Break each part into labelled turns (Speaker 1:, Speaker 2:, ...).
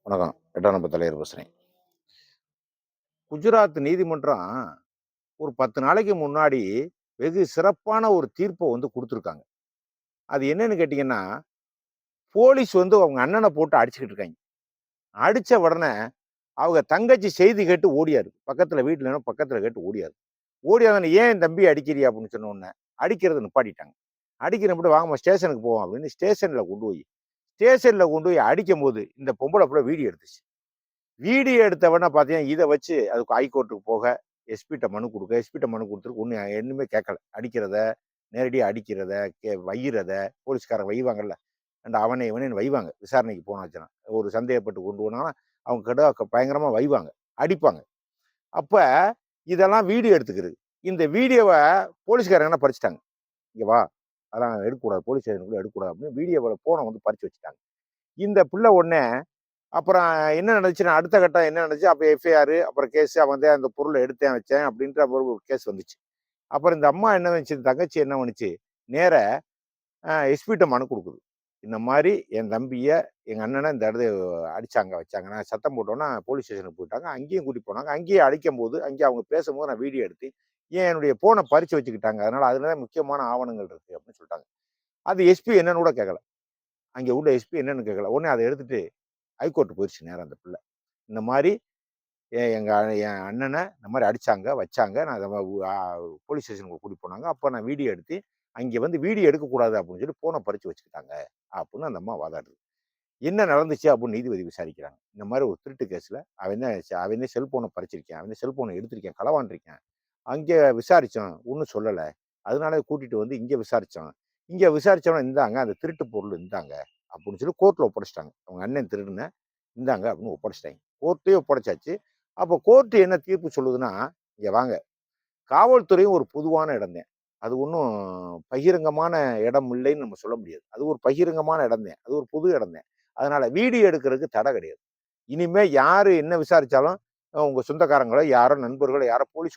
Speaker 1: வணக்கம். 8ஆம் நம்பர் தலைவர் பேசுறேன். குஜராத் நீதிமன்றம் ஒரு 10 நாளைக்கு முன்னாடி வெகு சிறப்பான ஒரு தீர்ப்ப குடுத்துருக்காங்க. அது என்னன்னு கேட்டீங்கன்னா, போலீஸ் அவங்க அண்ணன போட்டு அடிச்சுக்கிட்டு இருக்காய்ங்க. அடிச்ச உடனே அவங்க தங்கச்சி செய்தி கேட்டு ஓடியாரு. பக்கத்துல வீட்ல பக்கத்துல கேட்டு ஓடியாரு. ஓடியாந்து "ஏன் என் தம்பிய அடிக்கிறியா?" அப்படின்னு சொன்ன உடனே, அடிக்கிறத நிப்பாட்டிட்டாங்க. அடிக்கிறப்ப "வாங்கம்மா ஸ்டேஷனுக்கு போவோம்" அப்படின்னு ஸ்டேஷன்ல கொண்டு போய் அடிக்கும்போது, இந்த பொம்பள புள்ள வீடியோ எடுத்துச்சு. வீடியோ எடுத்தவொடனே பார்த்தீங்கன்னா, இத வச்சு அதுக்கு ஹைகோர்ட்டுக்கு போக, எஸ்பிட்ட மனு குடுக்க, எஸ்பிட்ட மனு குடுத்துட்டு ஒண்ணுமே கேட்கல. அடிக்கிறத, நேரடியா அடிக்கிறத, வையிறத, போலீஸ்காரங்க வைவாங்கல்ல. அவன இவனேன்னு வைவாங்க. விசாரணைக்கு போனாச்சுன்னா. ஒரு சந்தேகப்பட்டு கொண்டு போனாங்கன்னா, அவங்க பயங்கரமா வைவாங்க. அடிப்பாங்க. அப்ப இதெல்லாம் வீடியோ எடுத்துக்கிறது. இந்த வீடியோவ போலீஸ்காரங்க என்ன பறிச்சுட்டாங்க. "இங்க வா, அதெல்லாம் எடுக்கக்கூடாது. போலீஸ் ஸ்டேஷனுக்குள்ள எடுக்கக்கூடாது" அப்படின்னு ஃபோன பறிச்சு வச்சுட்டாங்க. இந்த பிள்ளை உடனே அப்புறம் என்ன நடந்துச்சுன்னா, அடுத்த கட்டம் என்ன நடந்துச்சு, அப்ப எஃப்ஐஆர், அப்புறம் கேஸ் அவன் அந்த பொருள எடுத்தேன், வச்சேன் அப்படின்ற ஒரு கேஸ் வந்துச்சு. அப்புறம் இந்த அம்மா என்ன பண்ணுச்சு, இந்த தங்கச்சி என்ன பண்ணுச்சு, நேரா எஸ்பிட்ட மனு குடுக்குது. இந்த மாரி என் தம்பிய, எங்க அண்ணன இந்த இடத்துல அடிச்சாங்க, வச்சாங்க. நான் சத்தம் போட்டோனே போலீஸ் ஸ்டேஷனுக்கு போயிட்டாங்க. அங்கேயும் கூட்டிட்டு போனாங்க. அங்கேயே அடிக்கும்போது, அங்கேயே அவங்க பேசும்போது நான் வீடியோ எடுத்து, என்னுடைய ஃபோன பறிச்சு வச்சுக்கிட்டாங்க. அதனால அதுல தான் முக்கியமான ஆவணங்கள் இருக்கு அப்படின்னு சொல்லிட்டாங்க. அது எஸ்பி என்னன்னு கூட கேட்கல. அங்க உள்ள எஸ்பி என்னன்னு கேட்கல. உடனே அத எடுத்துட்டு ஹைகோர்ட் போயிருச்சு நேரா அந்த பிள்ள. இந்த மாரி என் அண்ணன இந்த மாரி அடிச்சாங்க, வச்சாங்க. நான் அத போலீஸ் ஸ்டேஷனுக்கு கூட்டிட்டு போனாங்க. அப்ப நான் வீடியோ எடுத்து, அங்கே வீடியோ எடுக்கக்கூடாது அப்படின்னு சொல்லி ஃபோன பறிச்சு வச்சுக்கிட்டாங்க. அப்படின்னு அந்த அம்மா வாதாடுது. என்ன நடந்துச்சு அப்படின்னு நீதிபதி விசாரிக்கிறாங்க. இந்த மாரி ஒரு திருட்டு கேஸ்ல அவன் தான் செல்போன பறிச்சிருக்கான். அவன் தான் செல்போன எடுத்திருக்கான். களவாண்டிருக்கான். அங்க விசாரிச்சோம். ஒண்ணும் சொல்லல. அதனால கூட்டிட்டு இங்க விசாரிச்சோம். இங்க விசாரிச்சோனே இந்தாங்க அந்த திருட்டு பொருள் இந்தாங்க அப்படின்னு சொல்லி கோர்ட்ல ஒப்படைச்சுட்டாங்க. அவங்க அண்ணன் திருடுன இந்தாங்க அப்படின்னு ஒப்படைச்சுட்டாங்க. கோர்ட்லயே ஒப்படைச்சாச்சு. அப்போ கோர்ட் என்ன தீர்ப்பு சொல்லுதுன்னா, இங்க வாங்க. காவல்துறையும் ஒரு பொதுவான இடம் தான். அது ஒண்ணும் பகிரங்கமான இடம் இல்லைன்னு நம்ம சொல்ல முடியாது. அது ஒரு பகிரங்கமான இடம் தான். அது ஒரு பொது இடம் தான். அதனால வீடியோ எடுக்கிறதுக்கு தடை கிடையாது. இனிமே யாரு என்ன விசாரிச்சாலும், உங்க சொந்தக்காரங்களோ, யாரோ நண்பர்களோ, யாரோ போலீஸ்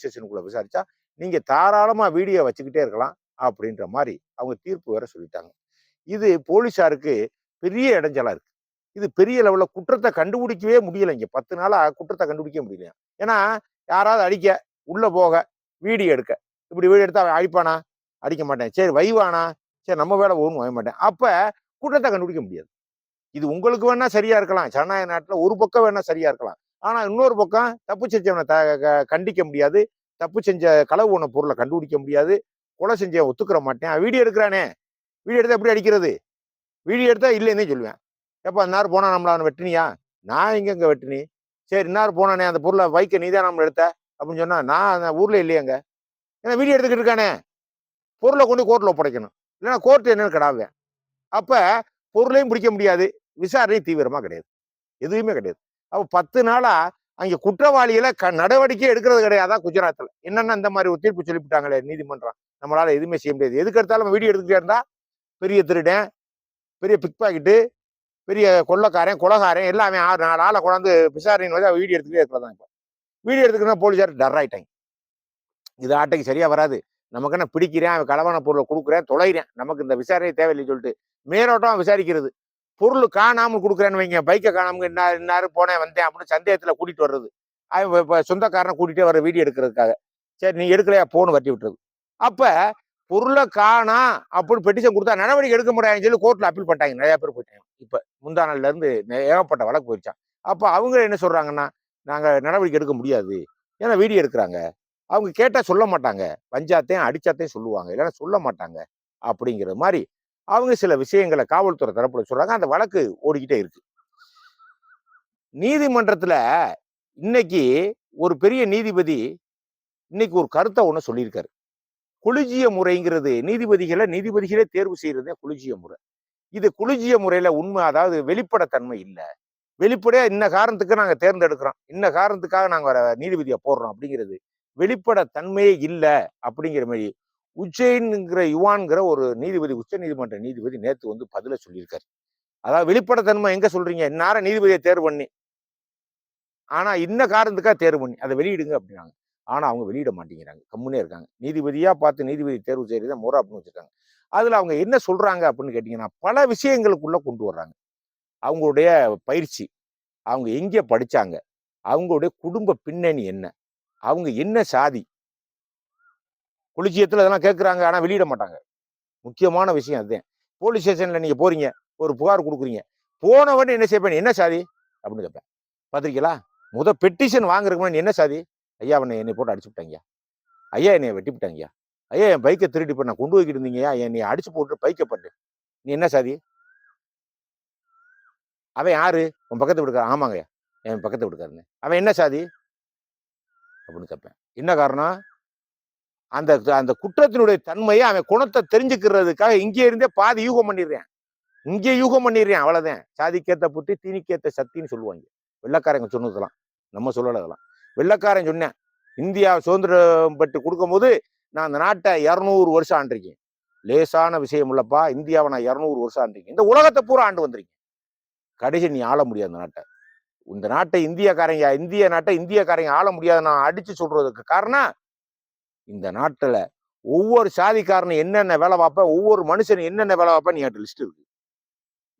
Speaker 1: ஸ்டேஷனுக்குள்ள விசாரிச்சா, நீங்க தாராளமா வீடியோ வச்சுக்கிட்டே இருக்கலாம். அப்படின்ற மாரி அவங்க தீர்ப்பு வேற சொல்லிட்டாங்க. இது போலீஸாருக்கு பெரிய இடைஞ்சலா இருக்கு. இது பெரிய லெவல்ல குற்றத்த கண்டுபிடிக்கவே முடியல இங்க. 10 நாளா குற்றத்த கண்டுபிடிக்க முடியலையாம். ஏன்னா, யாராவது அடிக்க, உள்ள போக, வீடியோ எடுக்க. இப்படி வீடியோ எடுத்தா அவன் அடிப்பானா? அடிக்க மாட்டான். சரி வைவானா? சரி நம்ம வேலை ஒண்ணும் வைய மாட்டேன். அப்ப குற்றத்த கண்டுபிடிக்க முடியாது. இது உங்களுக்கு வேணா சரியா இருக்கலாம். ஜனநாயக நாட்டுல ஒரு பக்கம் வேணா சரியா இருக்கலாம். ஆனா இன்னொரு பக்கம் தப்பு செஞ்சவன த க கண்டிக்க முடியாது. தப்பு செஞ்ச களவு போன பொருள கண்டுபிடிக்க முடியாது. கொலை செஞ்சவன் ஒத்துக்கிற மாட்டான். வீடியோ எடுக்கிறானே! வீடியோ எடுத்தா எப்படி அடிக்கிறது? வீடியோ எடுத்தா இல்லைன்னே சொல்லுவேன். "ஏப்பா இந்நேரம் போனா நம்மள அவன வெட்டுனியா?" "நான் எங்கங்க வெட்டுனி?" "சரி இந்நேரம் போனானே அந்த பொருள பைக்க நீ தான் நம்மள எடுத்த?" அப்படின்னு சொன்னா, "நான் ஊர்ல இல்லையேங்க." ஏன்னா வீடியோ எடுத்துக்கிட்டு இருக்கானே! பொருள கொண்டு கோர்ட்ல ஒப்படைக்கணும். இல்லன்னா கோர்ட் என்னன்னு கெடாவுவேன். அப்ப பொருளையும் பிடிக்க முடியாது. விசாரணை தீவிரமா கிடையாது. எதுவுமே கிடையாது. அப்ப 10 நாளா அங்க குற்றவாளிகள நடவடிக்கையே எடுக்கிறது கிடையாதா குஜராத்ல. என்னன்னா இந்த மாரி ஒரு தீர்ப்பு சொல்லிப்புட்டாங்களே நீதிமன்றம். நம்மளால எதுவுமே செய்ய முடியாது. எதுக்கு எடுத்தாலும் வீடியோ எடுத்துக்கிட்டே இருந்தா, பெரிய திருடன், பெரிய பிக் பாக்கெட்டு, பெரிய கொள்ளைக்காரன், கொலைகாரன் எல்லாமே 4 ஆள கொண்டாந்து விசாரணைன்னு வந்து வீடியோ எடுத்துக்கிட்டே இருக்கிறதான் இப்ப. வீடியோ எடுத்துக்கணும்னா போலீஸார் டர் ஆயிட்டாங்க. இது ஆட்டைக்கு சரியா வராது. நமக்கு என்ன பிடிக்கிறேன், அவன் களவான பொருள குடுக்குறேன், தொலைறேன். நமக்கு இந்த விசாரணை தேவையில்லைன்னு சொல்லிட்டு, மேலோட்டமா விசாரிக்கிறது. பொருள் காணாம குடுக்குறேன்னு வைங்க, பைக்க காணாம இன்னாரு போனேன், வந்தேன் அப்படின்னு சந்தேகத்துல கூட்டிட்டு வர்றது. அவன் இப்ப சொந்தக்காரன கூட்டிட்டே வர வீடியோ எடுக்கிறதுக்காக. சரி நீ எடுக்கலையா போன்னு வட்டி விட்டுறது. அப்ப பொருள காணோம் அப்படின்னு பெட்டிஷன் குடுத்தா நடவடிக்கை எடுக்க முடியாதுன்னு சொல்லி கோர்ட்ல அப்பீல் பண்ணிட்டாங்க. நெறைய பேர் போயிட்டாங்க. இப்ப முந்தா நாள்ல இருந்து ஏகப்பட்ட வழக்கு போயிருச்சாம். அப்ப அவங்க என்ன சொல்றாங்கன்னா, நாங்க நடவடிக்கை எடுக்க முடியாது. ஏன்னா வீடியோ எடுக்குறாங்க. அவங்க கேட்டா சொல்ல மாட்டாங்க. வஞ்சாத்தையும், அடிச்சாத்தையும் சொல்லுவாங்க. இல்லன்னா சொல்ல மாட்டாங்க. அப்படிங்கிற மாரி அவங்க சில விஷயங்கள காவல்துறை தரப்புல சொல்றாங்க. அந்த வழக்கு ஓடிக்கிட்டே இருக்கு. நீதிமன்றத்துல இன்னைக்கு ஒரு பெரிய நீதிபதி இன்னைக்கு ஒரு கருத்த ஒண்ணு சொல்லியிருக்காரு. கொலிஜிய முறைங்கிறது நீதிபதிகளே தேர்வு செய்யறதே கொலிஜிய முறை. இது கொலிஜிய முறையில உண்மை அதாவது வெளிப்படைத்தன்மை இல்ல. வெளிப்படையா இன்ன காரணத்துக்கு நாங்க தேர்ந்தெடுக்கிறோம். இன்ன காரணத்துக்காக நாங்க நீதிபதியா போடுறோம் அப்படிங்கிறது வெளிப்படைத்தன்மையே இல்ல அப்படிங்கிற மாரி யுவான்ங்கிற ஒரு நீதிபதி உச்ச நீதிமன்ற நீதிபதி நேத்து பதில சொல்லியிருக்காரு. அதாவது வெளிப்படைத்தன்மை எங்க சொல்றீங்க? இந்நேரம் நீதிபதியை தேர்வு பண்ணி. ஆனா இன்ன காரணத்துக்காக தேர்வு பண்ணி அதை வெளியிடுங்க அப்படின்னாங்க. ஆனா அவங்க வெளியிட மாட்டேங்கிறாங்க. கம்முனே இருக்காங்க. நீதிபதியா பார்த்து நீதிபதி தேர்வு செய்யறத முறை அப்படின்னு வச்சிருக்காங்க. அதுல அவங்க என்ன சொல்றாங்க அப்படின்னு கேட்டீங்கன்னா, பல விஷயங்களுக்குள்ள கொண்டு வர்றாங்க. அவங்களுடைய பயிற்சி. அவங்க எங்கே படிச்சாங்க, அவங்களுடைய குடும்ப பின்னணி என்ன, அவங்க என்ன சாதி, கொலிஜியத்துல இதெல்லாம் கேட்குறாங்க. ஆனா வெளியிட மாட்டாங்க. முக்கியமான விஷயம் அதுதான். போலீஸ் ஸ்டேஷன்ல நீங்க போறீங்க, ஒரு புகார் குடுக்குறீங்க. போன உடனே என்ன செய்வேன், "என்ன சாதி?" அப்படின்னு கேட்பேன். பார்த்திருக்கீங்களா? பெட்டிஷன் வாங்குறதுக்கு முன்னாடி, "நீ என்ன சாதி?" "ஐயா என்னைய போட்டு அடிச்சு புட்டாய்யா. ஐயா என்னைய வெட்டி புட்டாய்யா. ஐயா என் பைக்க திருடி இப்ப நான் கொண்டு போய்க்கிட்டு இருந்தீங்கய்யா. என்னைய அடிச்சு போட்டு பைக்க பட்டு. நீ என்ன சாதி?" "அவன் யாரு? உன் பக்கத்து வீட்டுக்காரன்." "ஆமாங்கய்யா, என் பக்கத்து வீட்டுக்காரன்னு." "அவன் என்ன சாதி?" அப்படின்னு கேட்பேன். என்ன காரணம்? அந்த அந்த குற்றத்தினுடைய தன்மைய அவன் குணத்த தெரிஞ்சுக்கிறதுக்காக இங்கே இருந்தே பாதி யூகம் பண்ணிடுறேன். இங்கே யூகம் பண்ணிடுறேன் அவ்வளவுதான். "சாதிக்கேத்த புத்தி, தீனிக்கேத்த சத்தின்னு" சொல்லுவாங்க. வெள்ளைக்காரங்க சொன்னதெல்லாம். நம்ம சொல்லல அதெல்லாம். வெள்ளைக்காரன் சொன்னேன். இந்தியா சுதந்திரம் பெற்று குடுக்கும்போது, நான் அந்த நாட்ட 200 வருஷம் ஆண்டிருக்கேன். லேசான விஷயம் இல்லப்பா. இந்தியாவ நான் 200 வருஷம் ஆண்டிருக்கேன். இந்த உலகத்த பூரா ஆண்டு வந்திருக்கேன். கடைசி நீ ஆள முடியாது இந்த நாட்ட. இந்த நாட்டை இந்திய நாட்டை இந்தியக்காரங்க ஆள முடியாது நான் அடிச்சு சொல்றதுக்கு காரணம், இந்த நாட்டுல ஒவ்வொரு சாதிக்காரனும் என்னென்ன வேலை பார்ப்பேன், ஒவ்வொரு மனுஷனும் என்னென்ன வேலை பார்ப்பேன், நீ என்ட்ட லிஸ்ட் இருக்கு.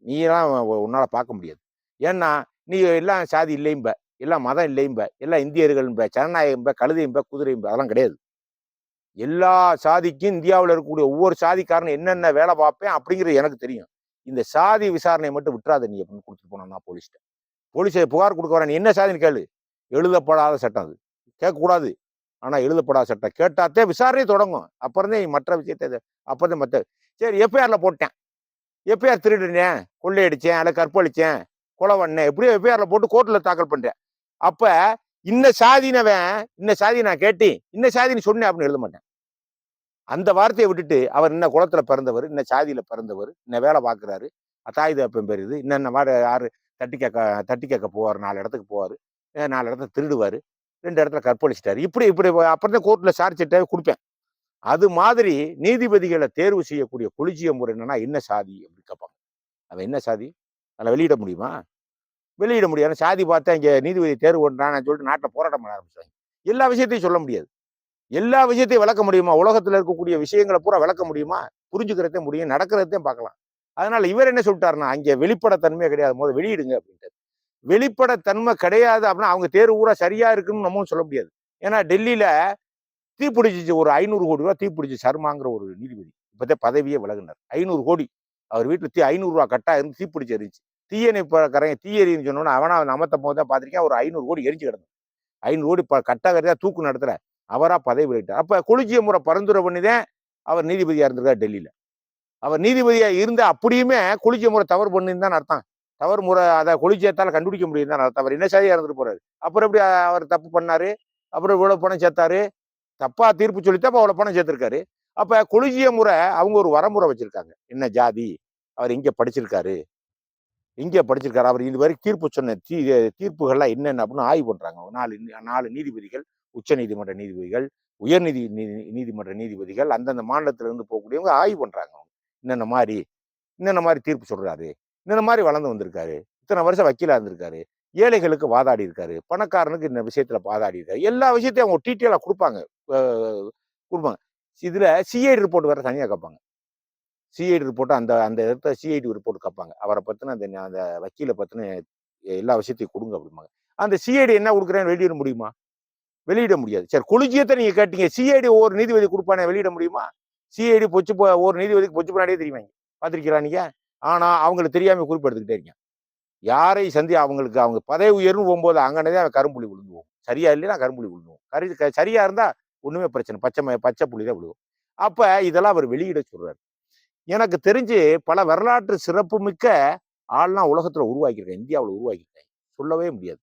Speaker 1: நீயெல்லாம் உன்னால பார்க்க முடியாது. ஏன்னா, நீ எல்லாம் சாதி இல்லைம்பே, எல்லாம் மதம் இல்லைம்பே, எல்லாம் இந்தியர்கள்ம்பே, ஜனநாயகம்பே, கழுதைம்பே, குதிரைம்பே அதெல்லாம் கிடையாது. எல்லா சாதிக்கும் இந்தியாவுல இருக்கக்கூடிய ஒவ்வொரு சாதிக்காரனும் என்னென்ன வேலை பார்ப்பேன் அப்படிங்கிறது எனக்கு தெரியும். இந்த சாதி விசாரணைய மட்டும் விட்டுறாத நீ அப்படின்னு குடுத்துட்டு போனான் நான் போலீஸ்ட்ட. போலீஸ புகார் குடுக்க வரேன். நீ என்ன சாதின்னு கேளு. எழுதப்படாத சட்டம் அது. கேட்கக்கூடாது. ஆனா எழுதப்படாத சட்டம். கேட்டாத்தே விசாரணை தொடங்கும். அப்புறம் தான் மற்ற விஷயத்த அப்புறம் தான் மத்த சரி எஃப்ஐஆர்ல போட்டேன். எஃப்ஐஆர் திருடுனேன், கொள்ளையடிச்சேன், அல்ல கற்பழிச்சேன், கொலை பண்ணேன். எப்படியோ எஃப்ஐஆர்ல போட்டு கோர்ட்ல தாக்கல் பண்றேன். அப்ப இன்ன சாதினவன், இன்ன சாதி நான் கேட்டேன், இன்ன சாதின்னு சொன்னேன் அப்படின்னு எழுத மாட்டேன். அந்த வார்த்தைய விட்டுட்டு, அவர் இன்ன குலத்துல பிறந்தவரு, இன்ன சாதியில பிறந்தவரு, இன்ன வேலை பார்க்குறாரு, தாய் தகப்பன் பேர் இது, இன்னென்ன மாரி யாரு தட்டி கேட்க தட்டி கேட்க போவாரு, 4 இடத்துக்கு போவாரு, 4 இடத்துல திருடுவாரு, 2 இடத்துல கற்பழிச்சிட்டாரு. இப்படி இப்படி அப்புறம் தான் கோர்ட்ல சார்ஜ் ஷீட்ட குடுப்பேன். அது மாதிரி நீதிபதிகள தேர்வு செய்யக்கூடிய கொலிஜியம் முறை என்னன்னா, என்ன சாதி அப்படின்னு கேட்பாங்க. அவன் என்ன சாதி? அதில வெளியிட முடியுமா? வெளியிட முடியாது. சாதி பார்த்தா இங்க நீதிபதி தேர்வு பண்றான்னு சொல்லிட்டு நாட்ல போராட்டம் பண்ண ஆரம்பிச்சுட்டாங்க. எல்லா விஷயத்தையும் சொல்ல முடியாது. எல்லா விஷயத்தையும் விளக்க முடியுமா? உலகத்துல இருக்கக்கூடிய விஷயங்கள பூரா விளக்க முடியுமா? புரிஞ்சுக்கிறதே முடியும். நடக்கிறதையும் பார்க்கலாம். அதனால இவர் என்ன சொல்லிட்டாருன்னா, "அங்கே வெளிப்படைத்தன்மையே கிடையாது. மொத வெளியிடுங்க" அப்படின்ட்டாரு. வெளிப்படைத்தன்மை கிடையாது அப்படின்னா, அவங்க தேர்வு பூரா சரியா இருக்குன்னு நம்மவும் சொல்ல முடியாது. ஏன்னா டெல்லியில தீப்பிடிச்சுச்சு ஒரு ரூ. 500,00,00,000 தீப்பிடிச்சு சர்மாங்கிற ஒரு நீதிபதி. இப்பதான் பதவியே விலகுனார். 500,00,00,000 அவர் வீட்ல ரூ. 500 கட்டா இருந்து தீப்பிடிச்சு எரிஞ்சுச்சு. தீயணைப்புக்காரங்க தீ எரியுதுன்னு சொன்னோனே, அவன அமர்த்தும்போது தான் பார்த்திருக்கேன். ஒரு 500,00,00,000 எரிஞ்சு கிடந்தது. 500,00,00,000 கட்டா கரையா தூக்கு நடத்துற அவரா பதவி விலகிட்டார். அப்ப கொலிஜியம் முறை பரிந்துரை பண்ணி தான் அவர் நீதிபதியா இருந்திருக்காரு டெல்லியில. அவர் நீதிபதியா இருந்தா அப்படியுமே கொலிஜியம் முறை தவறு பண்ணின்னு தான் அர்த்தம். தவறு முறை அத கொலிஜியத்தால கண்டுபிடிக்க முடியும்னு தான் அர்த்தம். அவர் என்ன சாதியா இருந்துட்டு போறாரு. அப்புறம் எப்படி அவர் தப்பு பண்ணாரு? அப்புறம் இவ்வளவு பணம் சேர்த்தாரு? தப்பா தீர்ப்பு சொல்லித்தான் அவ்வளவு பணம் சேர்த்திருக்காரு. அப்ப கொலிஜியம் முறை அவங்க ஒரு வரமுறை வச்சிருக்காங்க. என்ன ஜாதி? அவர் எங்க படிச்சிருக்காரு? எங்கே படிச்சிருக்காரு? அவர் இதுவரைக்கும் தீர்ப்பு சொன்ன தீர்ப்புகள்லாம் என்னென்ன அப்படின்னு ஆய்வு பண்றாங்க. 4 நீதிபதிகள், உச்சநீதிமன்ற நீதிபதிகள், உயர்நீதி நீதிமன்ற நீதிபதிகள், அந்தந்த மாநிலத்தில இருந்து போகக்கூடியவங்க ஆய்வு பண்றாங்க. என்னென்ன மாரி என்னென்ன மாரி தீர்ப்பு சொல்றாரு? என்னென்ன மாரி வளர்ந்து வந்திருக்காரு? இத்தன வருஷம் வக்கீலா இருந்திருக்காரு. ஏழைகளுக்கு வாதாடி இருக்காரு. பணக்காரனுக்கு இந்த விஷயத்துல வாதாடி இருக்காரு. எல்லா விஷயத்தையும் அவங்க டீட்டெயிலா குடுப்பாங்க. அ குடுப்பாங்க. இதுல சிஐடி ரிப்போர்ட் வேற தனியா கேட்பாங்க. சிஐடி ரிப்போர்ட் அந்த அந்த இடத்துல சிஐடி ரிப்போர்ட் கேட்பாங்க. அவர பத்தின அந்த அந்த வக்கீல பத்தின எல்லா விஷயத்தையும் குடுங்க அப்படிம்பாங்க. அந்த சிஐடி என்ன குடுக்குறேன்னு வெளியிட முடியுமா? வெளியிட முடியாது. சரி கொலிஜியத்த நீங்க கேட்டீங்க. சிஐடி ஒவ்வொரு நீதிபதி குடுப்பானே வெளியிட முடியுமா? சிஐடி ஒரு நீதிபதிக்கு பொச்சு பின்னாடியே தெரியுமாங்க. பார்த்திருக்கீங்களா நீங்க? ஆனா அவங்களுக்கு தெரியாம குறிப்பு எடுத்துக்கிட்டே இருக்கான். யாரை அவங்களுக்கு அவங்க பதவி உயர்வுன்னு போம்போது அங்கனே அவன் கரும்புள்ளி விழுந்துவோம். சரியா இல்லைன்னா கரும்புள்ளி விழுந்துவோம். சரியா இருந்தா ஒண்ணுமே பிரச்சனை. பச்சை புள்ளி தான் விழுவும். அப்ப இதெல்லாம் அவர் வெளியிட சொல்றாரு. எனக்கு தெரிஞ்சு பல வரலாற்று சிறப்புமிக்க ஆள்லாம் உலகத்துல உருவாக்கியிருக்காங்க. இந்தியாவுல உருவாக்கியிருக்காங்க. சொல்லவே முடியாது.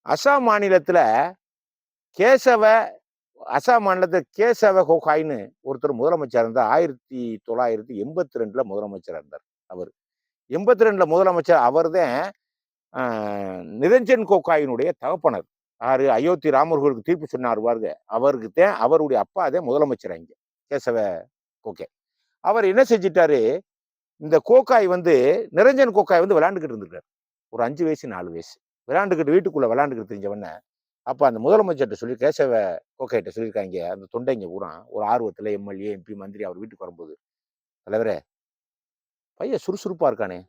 Speaker 1: அசாம் மாநிலத்துல கேசவ அசாம் மாநிலத்துல கேசவ கோகாய்ன்னு ஒருத்தர் முதலமைச்சரா இருந்தார். 1982ல முதலமைச்சரா இருந்தார் அவரு. 82ல முதலமைச்சர் அவர்தான் அ நிரஞ்சன் கோகாயினுடைய தகப்பனர். யாரு? அயோத்தி ராமர் கோயிலுக்கு தீர்ப்பு சொன்னாரு பாருங்க. அவருக்கு தான் அவருடைய அப்பா தான் முதலமைச்சர் அங்க. கேசவ கோகே. அவர் என்ன செஞ்சுட்டாரு, இந்த கோகாய் நிரஞ்சன் கோகாய் விளையாண்டுகிட்டு இருந்திருக்காரு. ஒரு 5 வயசு, 4 வயசு. விளையாண்டுகிட்டு வீட்டுக்குள்ள விளையாண்டுகிட்டு தெரிஞ்சவன, அப்ப அந்த முதலமைச்சர்ட்ட சொல்லி கேசவ கோகைட்ட சொல்லியிருக்காய்ங்க, அந்த தொண்டைங்க பூரா ஒரு ஆர்வத்துல எம்எல்ஏ, எம்பி, மந்திரி அவர் வீட்டுக்கு வரும்போது, "தலைவரே, பையன் சுறுசுறுப்பா இருக்கானே!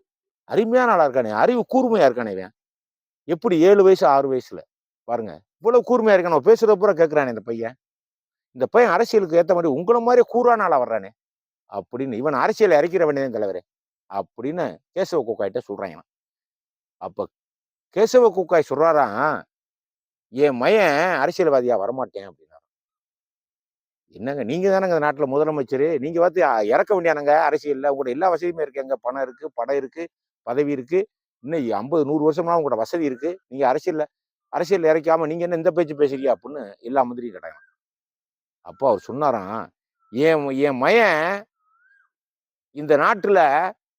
Speaker 1: அருமையான ஆளா இருக்கானே! அறிவு கூர்மையா இருக்கானே இவன். எப்படி 7 வயசு 6 வயசுல பாருங்க. இவ்வளவு கூர்மையா இருக்கான். நம்ம பேசுறத பூரா கேட்கிறானே இந்த பையன். இந்த பையன் அரசியலுக்கு ஏத்த மாரி உங்கள மாரியே கூரான ஆளா வர்றானே! அப்படின்னு இவன் அரசியல்ல இறக்கிற வேண்டியதுதான் தலைவரே! அப்படின்னு கேசவ கோகாய்ட்ட சொல்றாங்களாம். அப்ப கேசவ கோகாய் சொல்றாராம், என் மயன் அரசியல்வாதியா வரமாட்டேன் அப்படின்னாராம். என்னங்க நீங்க தானங்க இந்த நாட்டுல முதலமைச்சரு. நீங்க பார்த்து இறக்க வேண்டியானங்க அரசியல்ல. உங்கட்ட எல்லா வசதியுமே இருக்கேங்க. பணம் இருக்கு, படம் இருக்கு, பதவி இருக்கு. இன்னும் 50, 100 வருஷமா உங்களோட வசதி இருக்கு. நீங்க அரசியல்ல இறக்காம நீங்க என்ன இந்த பேச்சு பேசுறீங்க அப்படின்னு எல்லா மந்திரியும் கேட்டாங்க. அப்போ அவர் சொன்னாராம், என் என் மயன் இந்த நாட்டுல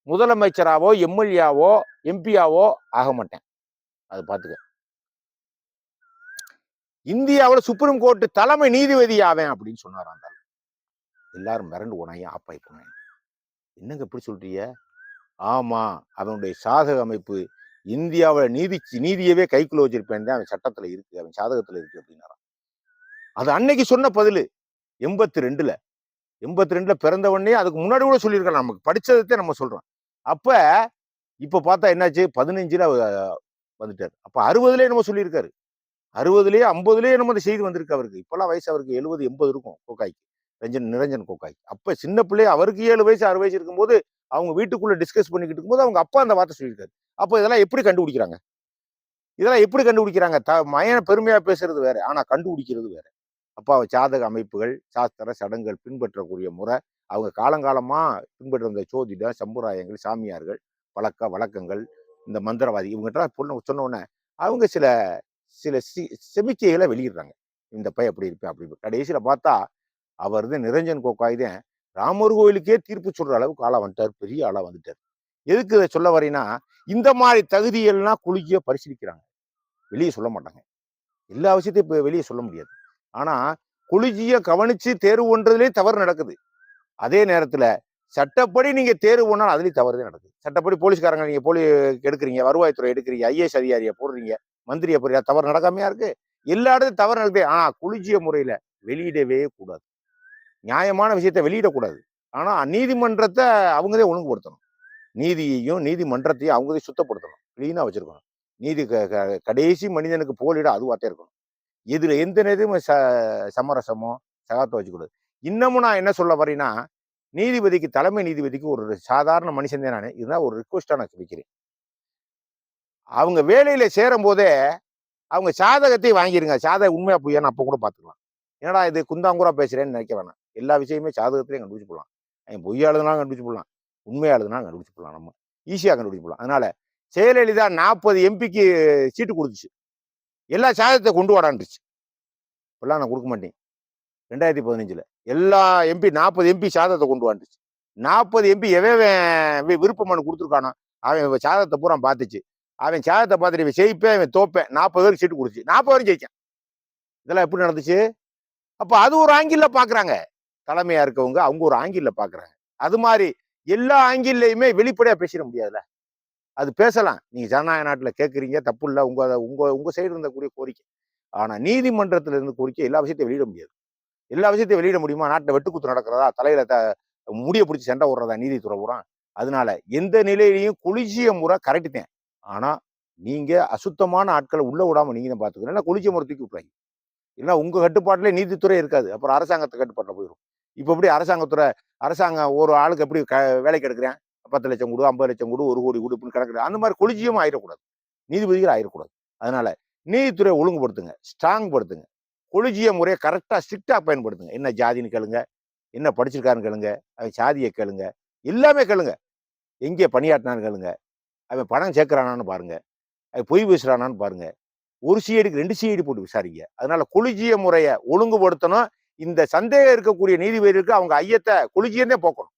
Speaker 1: முதலமைச்சராவோ, எம்எல்ஏவோ, எம்பியாவோ ஆக மாட்டேன். அத பார்த்துக்க. இந்தியாவுல சுப்ரீம் கோர்ட் தலைமை நீதிபதி ஆவேன் அப்படின்னு சொன்னாராம். எல்லாரும் மிரண்டு போனாங்க, ஆப்பாய் போனாங்க. என்னங்க இப்படி சொல்றீங்க? ஆமா, அவனுடைய சாதக அமைப்பு இந்தியாவுல நீதியவே கைக்குள்ள வச்சிருப்பேன் தான் அவன் சட்டத்துல இருக்கு, அவன் சாதகத்துல இருக்கு அப்படின்னாராம். அது அன்னைக்கு சொன்ன பதிலு 82ல 82ல பிறந்தவொடனே அதுக்கு முன்னாடி கூட சொல்லியிருக்கலாம். நமக்கு படிச்சதத்தை நம்ம சொல்றோம். அப்ப இப்ப பார்த்தா என்னாச்சு 15ல வந்துட்டாரு. அப்ப 60லயே என்னமோ சொல்லியிருக்காரு. 60லயே 50லயே என்னமோ அந்த செய்தி வந்திருக்கு அவருக்கு. இப்பெல்லாம் வயசு அவருக்கு 70, 80 இருக்கும் கோகாய்க்கு. நிரஞ்சன் கோகாய். அப்ப சின்ன பிள்ளை அவருக்கு 7 வயசு 6 வயசு இருக்கும்போது அவங்க வீட்டுக்குள்ள டிஸ்கஸ் பண்ணிக்கிட்டு இருக்கும்போது அவங்க அப்பா அந்த வார்த்தை சொல்லியிருக்காரு. அப்ப இதெல்லாம் எப்படி கண்டுபிடிக்கிறாங்க? இதெல்லாம் எப்படி கண்டுபிடிக்கிறாங்க? மயன பெருமையா பேசுறது வேற. ஆனா கண்டுபிடிக்கிறது வேற. அப்ப ஜாதக அமைப்புகள், சாஸ்திர சடங்குகள் பின்பற்றக்கூடிய முறை, அவங்க காலங்காலமா பின்பற்ற வந்த ஜோதிடம், சம்பிரதாயங்கள், சாமியார்கள், பழக்க வழக்கங்கள், இந்த மந்திரவாதி இவங்ககிட்ட சொன்ன உடனே அவங்க சில சில செமிக்கைகளை வெளியிடுறாங்க. இந்த பையன் அப்படி இருப்பேன் அப்படி கடைசியில பார்த்தா அவர் தான் நிரஞ்சன் கோகாய் தான் ராமர் கோயிலுக்கே தீர்ப்பு சொல்ற அளவுக்கு ஆளா வந்துட்டார். பெரிய ஆளா வந்துட்டார். எதுக்கு இதை சொல்ல வரீங்கன்னா, இந்த மாதிரி தகுதிகள்லாம் குலுக்கிய பரிசீலிக்கிறாங்க. வெளியே சொல்ல மாட்டாங்க. எல்லா விஷயத்தையும் இப்ப வெளியே சொல்ல முடியாது. ஆனா குலுஜிய கவனிச்சு தேர்வு பண்றதுலயே தவறு நடக்குது. அதே நேரத்துல சட்டப்படி நீங்க தேர்வு பண்ணாலும் அதுலயும் தவறுதான் நடக்குது. சட்டப்படி போலீஸ்காரங்க நீங்க எடுக்கிறீங்க, வருவாய்த்துறை எடுக்கிறீங்க, ஐஏஎஸ் அதிகாரியை போடுறீங்க, மந்திரியை போடுறீங்க, தவறு நடக்காமையா இருக்கு. எல்லா இடத்துலையும் தவறு நடக்குது. ஆனா குலுஜிய முறையில வெளியிடவே கூடாது. நியாயமான விஷயத்தை வெளியிடக்கூடாது. ஆனா நீதிமன்றத்தை அவங்கதான் ஒழுங்குபடுத்தணும். நீதியையும் நீதிமன்றத்தையும் அவங்கதான் சுத்தப்படுத்தணும். கிளீனா வச்சிருக்கணும். நீதி கடைசி மனிதனுக்கு போலிட அதுவாத்தே இருக்கணும். இதுல எந்த நேரமும் சமரசமோ சகாத்தம் வச்சுக்கூடாது. இன்னமும் நான் என்ன சொல்ல வரேன்னா, நீதிபதிக்கு தலைமை நீதிபதிக்கு ஒரு சாதாரண மனுஷன் தான் நான். இதுதான் ஒரு ரிக்வஸ்டா நான் சொல்லிக்கிறேன். அவங்க வேலையில சேரும் போதே அவங்க சாதகத்தை வாங்கிருங்க. சாதகம் உண்மையா பொய்யான்னு அப்ப கூட பாத்துக்கலாம். என்னடா இது குந்தாங்குறா பேசுறேன்னு நினைக்க வேணாம். எல்லா விஷயமே சாதகத்திலையும் கண்டுபிடிச்சு போடலாம். பொய்யாளுதுனாலும் கண்டுபிடிச்சு போடலாம், உண்மையாளுதுனாலும் கண்டுபிடிச்சு போடலாம். நம்ம ஈஸியா கண்டுபிடிச்சு போடலாம். அதனால ஜெயலலிதா 40 எம்பிக்கு சீட்டு கொடுத்துச்சு. எல்லா சாதகத்தை கொண்டு வாடான்றுச்சு. இப்பெல்லாம் நான் கொடுக்க மாட்டேன். 2015ல எல்லா எம்பி 40 எம்பி சாதகத்தை கொண்டு வந்துச்சு. 40 எம்பி விருப்ப மனு கொடுத்துருக்கானோ அவன் சாதகத்தை பூரா பார்த்துச்சு. அவன் சாதகத்தை பார்த்துட்டு இவன் ஜெயிப்பேன், இவன் தோப்பேன். 40 பேருக்கு சீட்டு கொடுத்துச்சு. 40 பேரும் ஜெயிச்சான். இதெல்லாம் எப்படி நடந்துச்சு? அப்ப அது ஒரு ஆங்கில பாக்குறாங்க. தலைமையா இருக்கவங்க அவங்க ஒரு ஆங்கில பாக்குறாங்க. அது மாதிரி எல்லா ஆங்கிலையுமே வெளிப்படையா பேசிட முடியாதுல்ல. அது பேசலாம். நீங்க ஜனநாயக நாட்டுல கேட்குறீங்க, தப்பு இல்ல. உங்க சைடு இருந்தக்கூடிய கோரிக்கை. ஆனா நீதிமன்றத்துல இருந்து கோரிக்கை எல்லா விஷயத்தையும் வெளியிட முடியாது. எல்லா விஷயத்தையும் வெளியிட முடியுமா? நாட்டுல வெட்டுக்குத்து நடக்கிறதா, தலையில முடிய பிடிச்சி சண்டை ஓடுறதா நீதித்துறை பூரா? அதனால எந்த நிலையிலையும் குளிஜிய முறை கரெக்ட் தான். ஆனா நீங்க அசுத்தமான ஆட்களை உள்ள விடாம நீங்க தான் பாத்துக்கணும். இல்லைன்னா குளிஜிய முறை தூக்கி விட்டுறாங்க. இல்லைன்னா உங்க கட்டுப்பாட்டுல நீதித்துறை இருக்காது. அப்புறம் அரசாங்கத்து கட்டுப்பாட்டுல போயிடும். இப்ப எப்படி அரசாங்கம் ஒரு ஆளுக்கு எப்படி வேலைக்கு எடுக்கிறேன், 10 லட்சம் கொடு, 50 லட்சம் கொடு, 1 கோடி கொடுப்புன்னு கிடக்குது. அந்த மாதிரி குளிஜியம் ஆயிடக்கூடாது. நீதிபதிகள் ஆயிடக்கூடாது. அதனால நீதித்துறை ஒழுங்குபடுத்துங்க, ஸ்ட்ராங் படுத்துங்க. கொலிஜிய முறையை கரெக்டா ஸ்ட்ரிக்டா பயன்படுத்துங்க. என்ன ஜாதின்னு கேளுங்க, என்ன படிச்சிருக்காருன்னு கேளுங்க, அவன் சாதியை கேளுங்க, எல்லாமே கேளுங்க. எங்கே பணியாற்றினான்னு கேளுங்க, அவன் பணம் சேர்க்கிறானான்னு பாருங்க, அவன் பொய் பேசுறானான்னு பாருங்க. ஒரு சிஐடிக்கு 2 சிஐடி போட்டு விசாரிங்க. அதனால கொலிஜிய முறையை ஒழுங்குபடுத்தணும். இந்த சந்தேகம் இருக்கக்கூடிய நீதிபதிகளுக்கு அவங்க ஐயத்தை கொலிஜியந்தே போக்கணும்.